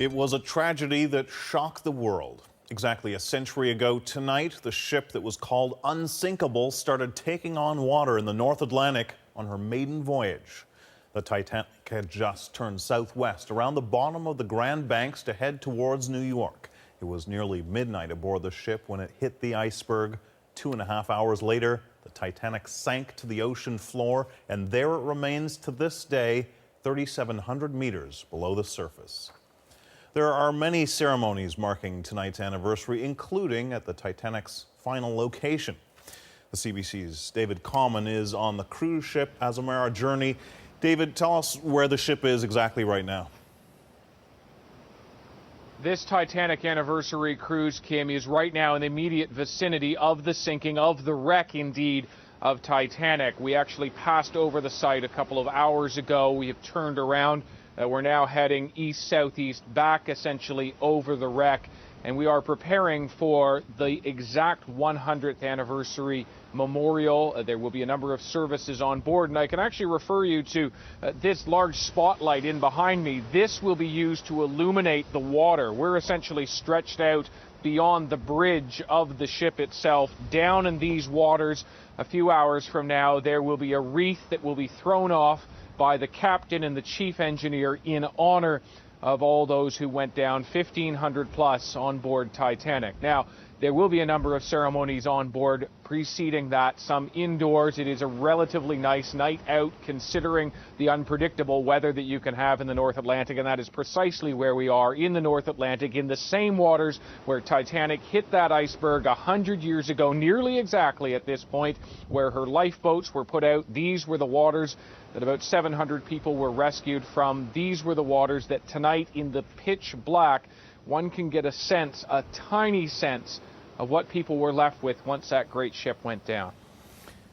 It was a tragedy that shocked the world. Exactly a century ago tonight, the ship that was called Unsinkable started taking on water in the North Atlantic on her maiden voyage. The Titanic had just turned southwest around the bottom of the Grand Banks to head towards New York. It was nearly midnight aboard the ship when it hit the iceberg. 2.5 hours later, the Titanic sank to the ocean floor, and there it remains to this day, 3,700 meters below the surface. There are many ceremonies marking tonight's anniversary, including at the Titanic's final location. The CBC's David Common is on the cruise ship Azamara Journey. David, tell us where the ship is exactly right now. This Titanic anniversary cruise, Kim, is right now in the immediate vicinity of the sinking, of the wreck, indeed, of Titanic. We actually passed over the site a couple of hours ago. We have turned around. We're now heading east-southeast, back essentially over the wreck, and we are preparing for the exact 100th anniversary memorial. There will be a number of services on board, and I can actually refer you to this large spotlight in behind me. This will be used to illuminate the water. We're essentially stretched out beyond the bridge of the ship itself, down in these waters. A few hours from now, there will be a wreath that will be thrown off by the captain and the chief engineer in honor of all those who went down, 1,500 plus on board Titanic. Now, there will be a number of ceremonies on board preceding that, some indoors. It is a relatively nice night out considering the unpredictable weather that you can have in the North Atlantic, and that is precisely where we are, in the North Atlantic, in the same waters where Titanic hit that iceberg 100 years ago, nearly exactly at this point, where her lifeboats were put out. These were the waters that about 700 people were rescued from. These were the waters that tonight, in the pitch black, one can get a sense, a tiny sense, of what people were left with once that great ship went down.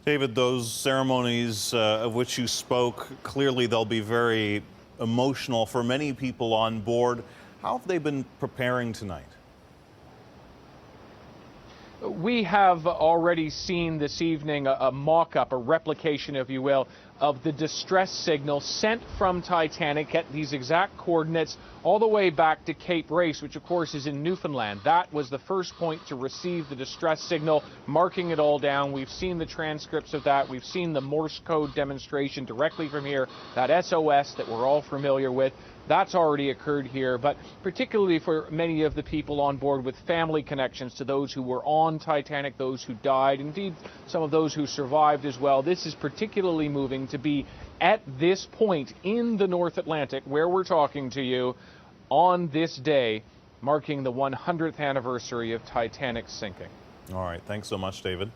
David, those ceremonies of which you spoke, clearly they'll be very emotional for many people on board. How have they been preparing tonight? We have already seen this evening a mock-up, a replication, if you will, of the distress signal sent from Titanic at these exact coordinates all the way back to Cape Race, which of course is in Newfoundland. That was the first point to receive the distress signal, marking it all down. We've seen the transcripts of that. We've seen the Morse code demonstration directly from here, that SOS that we're all familiar with. That's already occurred here, but particularly for many of the people on board with family connections to those who were on Titanic, those who died, indeed some of those who survived as well. This is particularly moving to be at this point in the North Atlantic where we're talking to you on this day, marking the 100th anniversary of Titanic's sinking. All right, thanks so much, David.